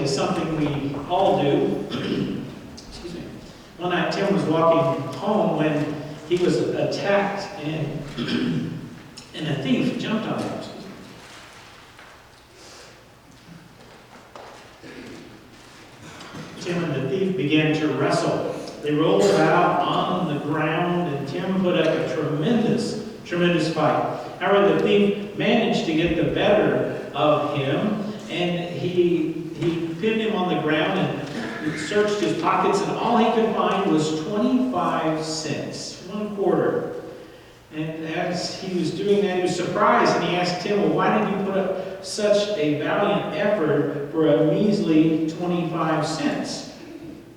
is something we all do. Excuse me. One night Tim was walking home when he was attacked and a thief jumped on him. Tim and the thief began to wrestle. They rolled about on the ground, and Tim put up a tremendous fight. However, the thief managed to get the better of him, and he pinned him on the ground and searched his pockets, and all he could find was 25 cents, 1 quarter. And as he was doing that, he was surprised, and he asked Tim, well, why did you put up such a valiant effort for a measly 25 cents?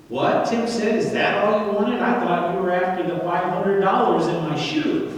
What? Tim said, is that all you wanted? I thought you were after the $500 in my shoe.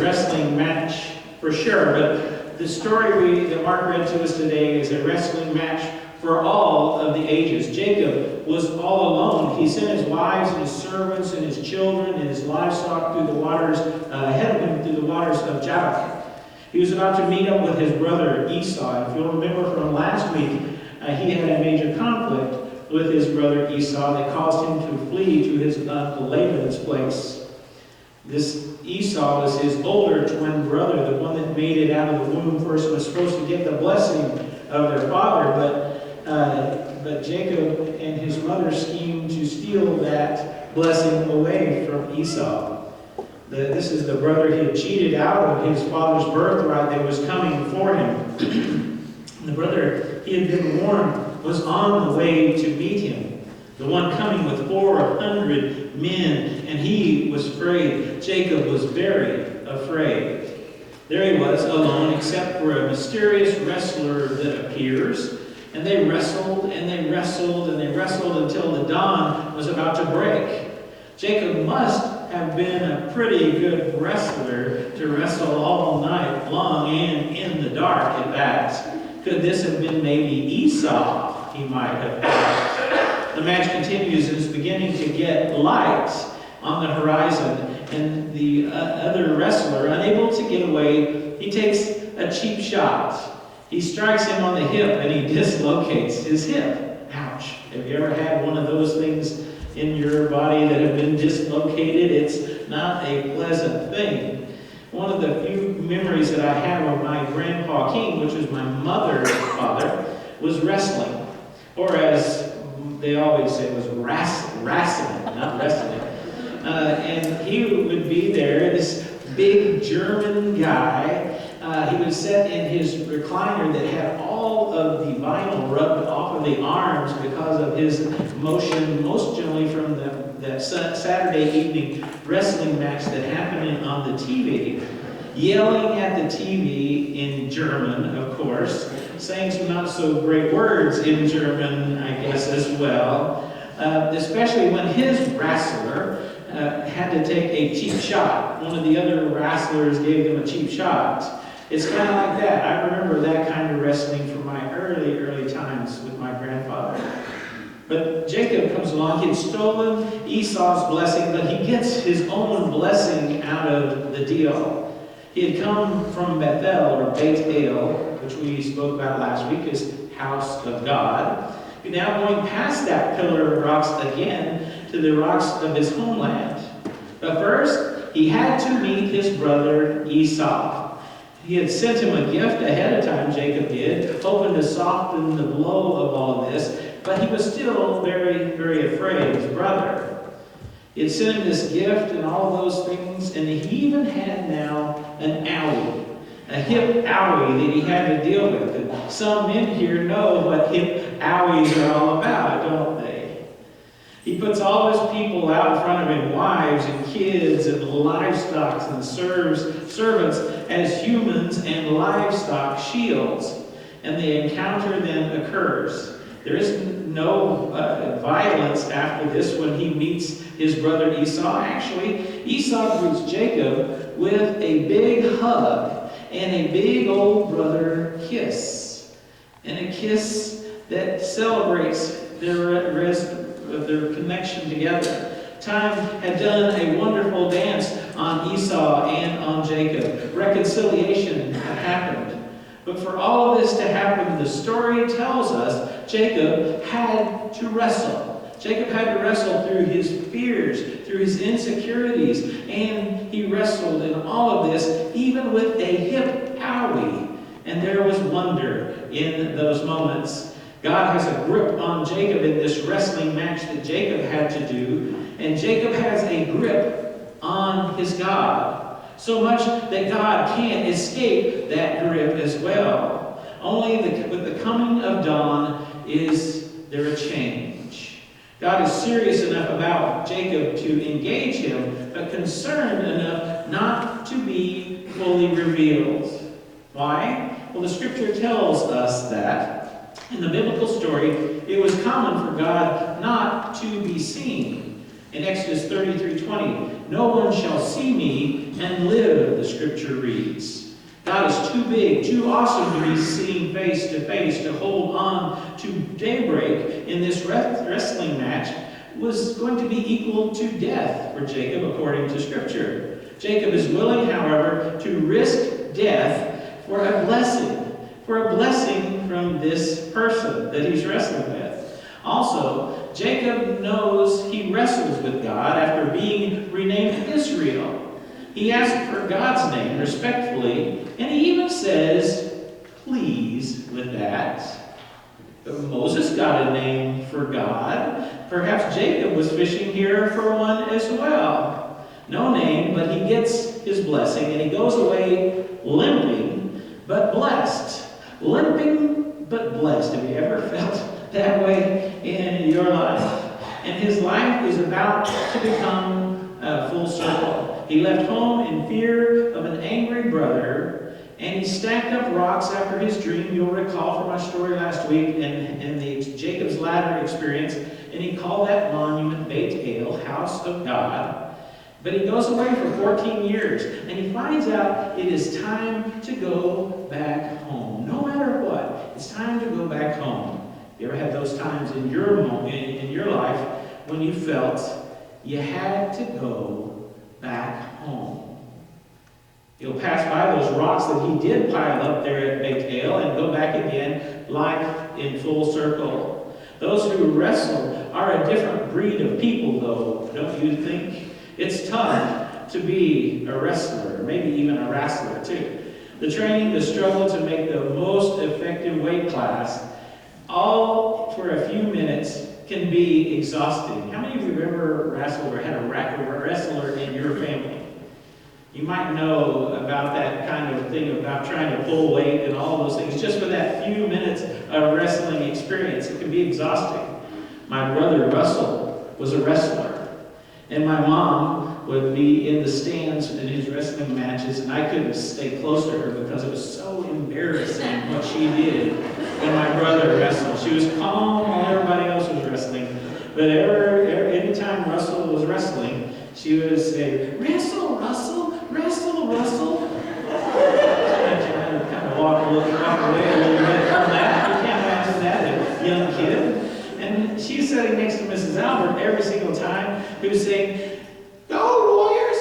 Wrestling match for sure, but the story that Mark read to us today is a wrestling match for all of the ages. Jacob was all alone. He sent his wives and his servants and his children and his livestock through the waters, ahead of him through the waters of Jabbok. He was about to meet up with his brother Esau. And if you'll remember from last week, he had a major conflict with his brother Esau that caused him to flee to his uncle Laban's place. This Esau was his older twin brother, the one that made it out of the womb first, was supposed to get the blessing of their father, but Jacob and his mother schemed to steal that blessing away from Esau. This is the brother he had cheated out of his father's birthright that was coming for him. The brother he had been warned was on the way to meet him, the one coming with 400 men, and he was afraid. Jacob was very afraid. There he was, alone, except for a mysterious wrestler that appears. And they wrestled, and they wrestled, and they wrestled until the dawn was about to break. Jacob must have been a pretty good wrestler to wrestle all night long and in the dark at that. Could this have been maybe Esau, he might have thought. The match continues, and it's beginning to get light on the horizon. And the other wrestler, unable to get away, he takes a cheap shot. He strikes him on the hip, and he dislocates his hip. Ouch. Have you ever had one of those things in your body that have been dislocated? It's not a pleasant thing. One of the few memories that I have of my Grandpa King, which was my mother's father, was wrestling. Or as they always say, it was wrestling, not wrestling. And he would be there, this big German guy. He would sit in his recliner that had all of the vinyl rubbed off of the arms because of his motion, most generally from that Saturday evening wrestling match that happened on the TV. Yelling at the TV in German, of course, saying some not so great words in German, I guess, as well. Especially when his wrestler had to take a cheap shot. One of the other wrestlers gave him a cheap shot. It's kind of like that. I remember that kind of wrestling from my early times with my grandfather. But Jacob comes along. He had stolen Esau's blessing, but he gets his own blessing out of the deal. He had come from Bethel, or Beit El, which we spoke about last week, as house of God. He's now going past that pillar of rocks again to the rocks of his homeland. But first, he had to meet his brother Esau. He had sent him a gift ahead of time, Jacob did, hoping to soften the blow of all this, but he was still very, very afraid of his brother. He had sent him this gift and all those things, and he even had now an owie, a hip owie that he had to deal with. And some men here know what hip owies are all about, don't they? He puts all his people out in front of him, wives and kids and livestock and servants, as humans and livestock shields. And the encounter then occurs. There is no violence after this when he meets his brother Esau. Actually, Esau greets Jacob with a big hug and a big old brother kiss. And a kiss that celebrates their connection together. Time had done a wonderful dance on Esau and on Jacob. Reconciliation had happened. But for all of this to happen, the story tells us Jacob had to wrestle. Jacob had to wrestle through his fears, through his insecurities, and he wrestled in all of this, even with a hip owie. And there was wonder in those moments. God has a grip on Jacob in this wrestling match that Jacob had to do, and Jacob has a grip on his God, so much that God can't escape that grip as well. Only with the coming of dawn is there a change. God is serious enough about Jacob to engage him, but concerned enough not to be fully revealed. Why? Well, the scripture tells us that in the biblical story, it was common for God not to be seen. In Exodus 33:20, no one shall see me and live, the scripture reads. God is too big, too awesome to be seen face to face, to hold on to daybreak in this wrestling match was going to be equal to death for Jacob, according to Scripture. Jacob is willing, however, to risk death for a blessing from this person that he's wrestling with. Also, Jacob knows he wrestles with God after being renamed Israel. He asks for God's name respectfully, and he even says, please, with that. But Moses got a name for God. Perhaps Jacob was fishing here for one as well. No name, but he gets his blessing, and he goes away limping, but blessed. Limping, but blessed. Have you ever felt that way in your life? And his life is about to become full circle. He left home in fear of an angry brother, and he stacked up rocks after his dream. You'll recall from our story last week and the Jacob's Ladder experience, and he called that monument Beit El, House of God. But he goes away for 14 years, and he finds out it is time to go back home. No matter what, it's time to go back home. You ever had those times in your life when you felt you had to go back home? He'll pass by those rocks that he did pile up there at Beit El and go back again, life in full circle. Those who wrestle are a different breed of people, though, don't you think? It's tough to be a wrestler, maybe even a wrestler too. The training, the struggle to make the most effective weight class, all for a few minutes, can be exhausting. How many of you have ever wrestled or had a wrestler in your family? You might know about that kind of thing, about trying to pull weight and all those things. Just for that few minutes of wrestling experience, it can be exhausting. My brother Russell was a wrestler, and my mom would be in the stands in his wrestling matches, and I couldn't stay close to her because it was so embarrassing what she did when my brother wrestled. She was calm while everybody else was wrestling, but anytime Russell was wrestling, she would say, "Wrestle, Russell, wrestle, Russell." And kind of walk away a little bit from that. You can't imagine that, a young kid. And she's sitting next to Mrs. Albert every single time, who's saying, "Go Warriors,"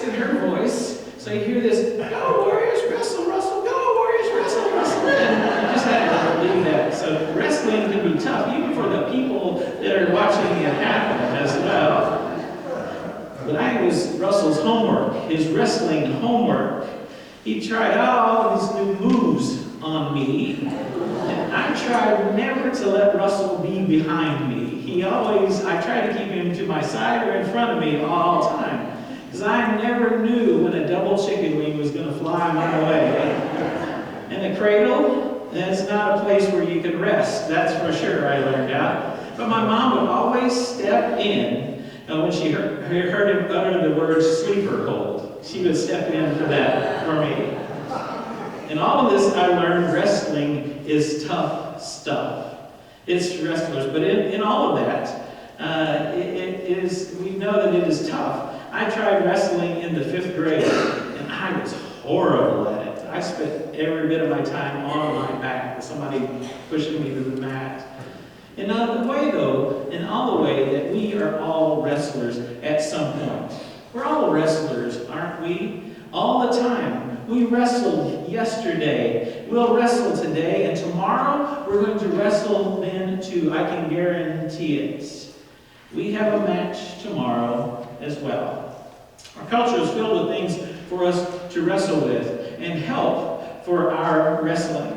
in her voice. So you hear this, "Go Warriors, wrestle, Russell, go Warriors, wrestle, Russell." And you just had to believe that. So wrestling can be tough, even for the people that are watching it happen as well. But I was Russell's homework, his wrestling homework. He tried all of these new moves on me, and I tried never to let Russell be behind me. I tried to keep him to my side or in front of me all the time, because I never knew when a double chicken wing was going to fly my way. And the cradle, that's not a place where you can rest, that's for sure, I learned out. But my mom would always step in when she heard him utter the word sleeper hold. She would step in for that for me. In all of this, I learned wrestling is tough stuff. It's wrestlers, but in all of that, we know that it is tough. I tried wrestling in the 5th grade, and I was horrible at it. I spent every bit of my time on my back with somebody pushing me to the mat. In all the way that we are all wrestlers at some point. We're all wrestlers, aren't we? All the time. We wrestled yesterday. We'll wrestle today, and tomorrow we're going to wrestle then too. I can guarantee it. We have a match tomorrow as well. Our culture is filled with things for us to wrestle with and help for our wrestling.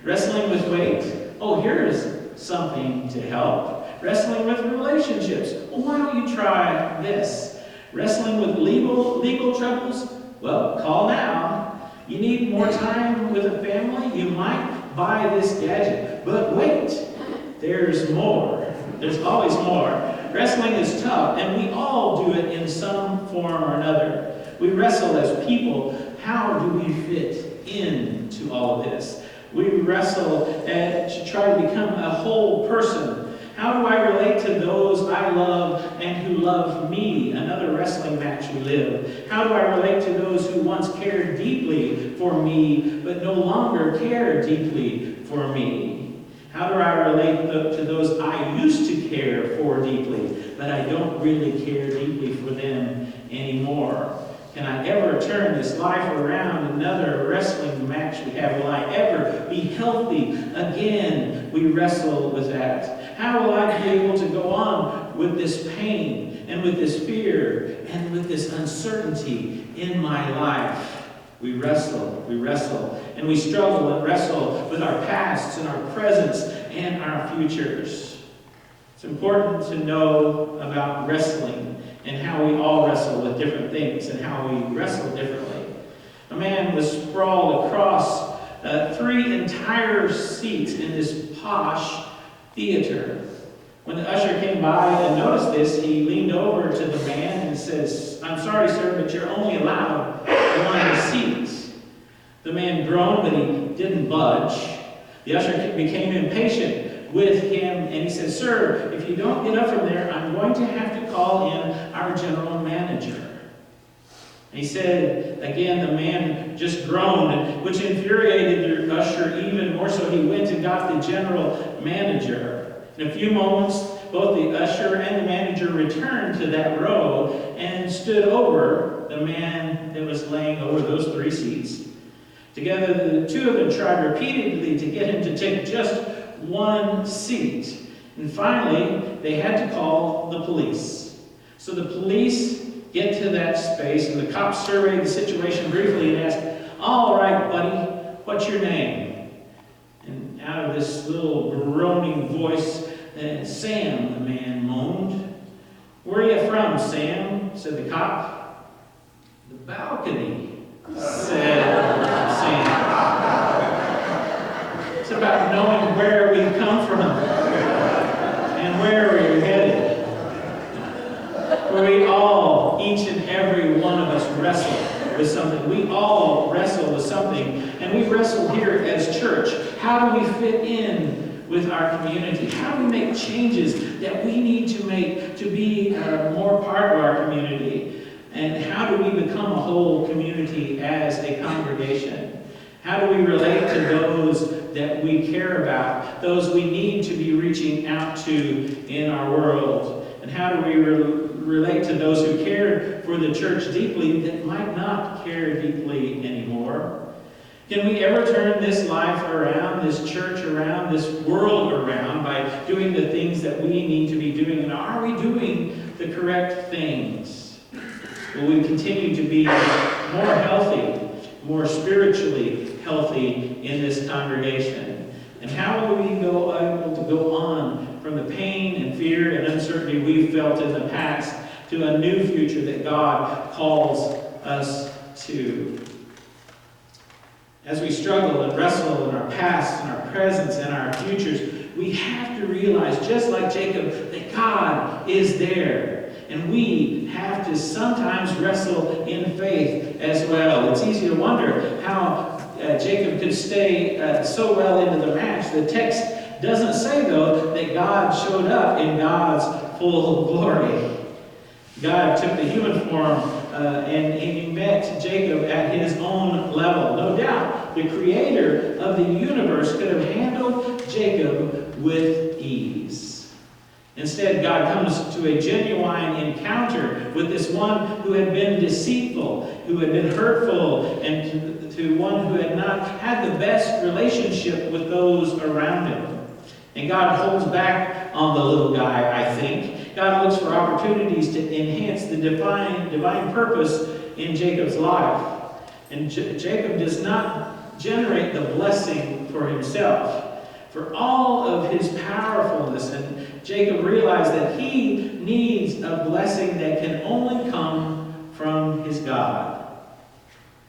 Wrestling with weight. Oh, here's something to help. Wrestling with relationships. Well, why don't you try this? Wrestling with legal troubles? Well, call now. You need more time with a family? You might buy this gadget. But wait, there's more. There's always more. Wrestling is tough, and we all do it in some form or another. We wrestle as people. How do we fit into all of this? We wrestle to try to become a whole person. How do I relate to those I love and who love me? Another wrestling match we live. How do I relate to those who once cared deeply for me but no longer care deeply for me? How do I relate to those I used to care for deeply but I don't really care deeply for them anymore? Can I ever turn this life around? Another wrestling match we have. Will I ever be healthy again? We wrestle with that. How will I be able to go on with this pain and with this fear and with this uncertainty in my life? We wrestle, and we struggle and wrestle with our pasts and our presents and our futures. It's important to know about wrestling and how we all wrestle with different things and how we wrestle differently. A man was sprawled across 3 entire seats in this posh theater. When the usher came by and noticed this, he leaned over to the man and says, "I'm sorry, sir, but you're only allowed one of the seats." The man groaned, but he didn't budge. The usher became impatient with him, and he said, "Sir, if you don't get up from there, I'm going to have to call in our general manager." And he said, again, the man just groaned, which infuriated the usher even more, so he went and got the general manager. In a few moments, both the usher and the manager returned to that row and stood over the man that was laying over those 3 seats. Together, the two of them tried repeatedly to get him to take just one seat. And finally, they had to call the police. So the police get to that space, and the cops surveyed the situation briefly and asked, "All right, buddy, what's your name?" And out of this little groaning voice, "Sam," the man moaned. "Where are you from, Sam?" said the cop. "The balcony," said Sam. It's about knowing where we come from and where we're headed. We all, each and every one of us, wrestle with something. We all wrestle with something, and we wrestle here as church. How do we fit in with our community? How do we make changes that we need to make to be more part of our community? And how do we become a whole community as a congregation? How do we relate to those that we care about, those we need to be reaching out to in our world? And how do we relate to those who care for the church deeply that might not care deeply anymore? Can we ever turn this life around, this church around, this world around by doing the things that we need to be doing? And are we doing the correct things? Will we continue to be more healthy, more spiritually healthy in this congregation? And how will we be able to go on from the pain and fear and uncertainty we've felt in the past to a new future that God calls us to? As we struggle and wrestle in our past and our presents and our futures, we have to realize, just like Jacob, that God is there. And we have to sometimes wrestle in faith as well. It's easy to wonder how Jacob could stay so well into the match. The text doesn't say, though, that God showed up in God's full glory. God took the human form and he met Jacob at his own level. No doubt, the creator of the universe could have handled Jacob with ease. Instead, God comes to a genuine encounter with this one who had been deceitful, who had been hurtful, and to one who had not had the best relationship with those around him. And God holds back on the little guy, I think. God looks for opportunities to enhance the divine purpose in Jacob's life. And Jacob does not generate the blessing for himself. For all of his powerfulness, and Jacob realized that he needs a blessing that can only come from his God.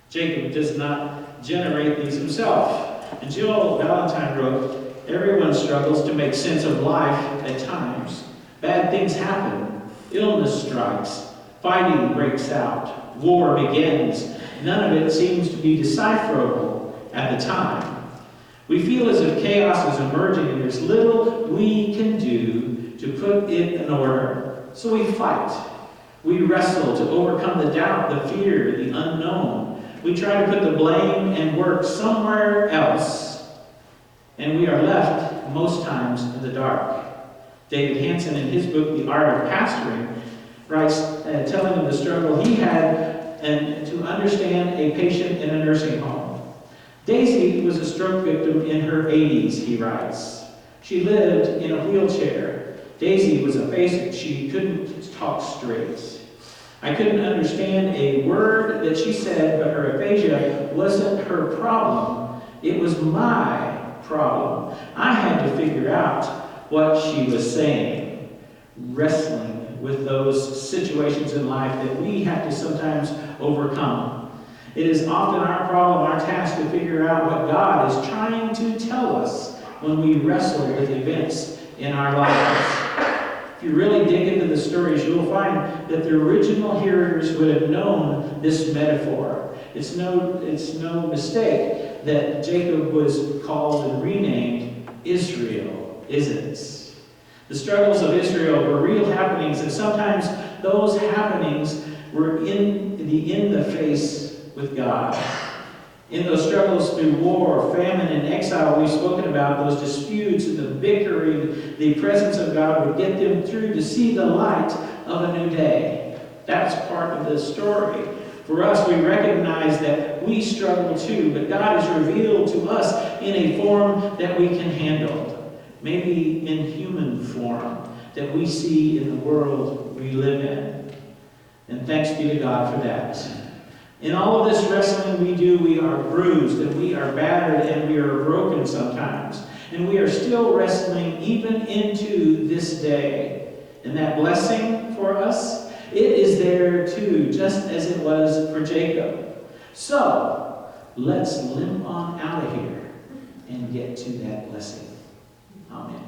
Jacob does not generate these himself. And Jill Valentine wrote, "Everyone struggles to make sense of life at times. Bad things happen. Illness strikes. Fighting breaks out. War begins. None of it seems to be decipherable at the time. We feel as if chaos is emerging and there's little we can do to put it in order. So we fight. We wrestle to overcome the doubt, the fear, the unknown. We try to put the blame and work somewhere else, and we are left most times in the dark." David Hansen, in his book, The Art of Pastoring, writes, telling of the struggle he had and to understand a patient in a nursing home. Daisy was a stroke victim in her 80s, he writes. She lived in a wheelchair. Daisy was aphasic. She couldn't talk straight. I couldn't understand a word that she said, but her aphasia wasn't her problem. It was my problem. I had to figure out what she was saying. Wrestling with those situations in life that we have to sometimes overcome. It is often our problem, our task, to figure out what God is trying to tell us when we wrestle with events in our lives. If you really dig into the stories, you'll find that the original hearers would have known this metaphor. It's no mistake that Jacob was called and renamed Israel, is it? The struggles of Israel were real happenings, and sometimes those happenings were in the face with God. In those struggles through war, famine, and exile we've spoken about, those disputes and the bickering, the presence of God would get them through to see the light of a new day. That's part of the story. For us, we recognize that we struggle too, but God is revealed to us in a form that we can handle. Maybe in human form that we see in the world we live in. And thanks be to God for that. In all of this wrestling we do, we are bruised and we are battered and we are broken sometimes. And we are still wrestling even into this day. And that blessing for us, it is there too, just as it was for Jacob. So, let's limp on out of here and get to that blessing. Amen.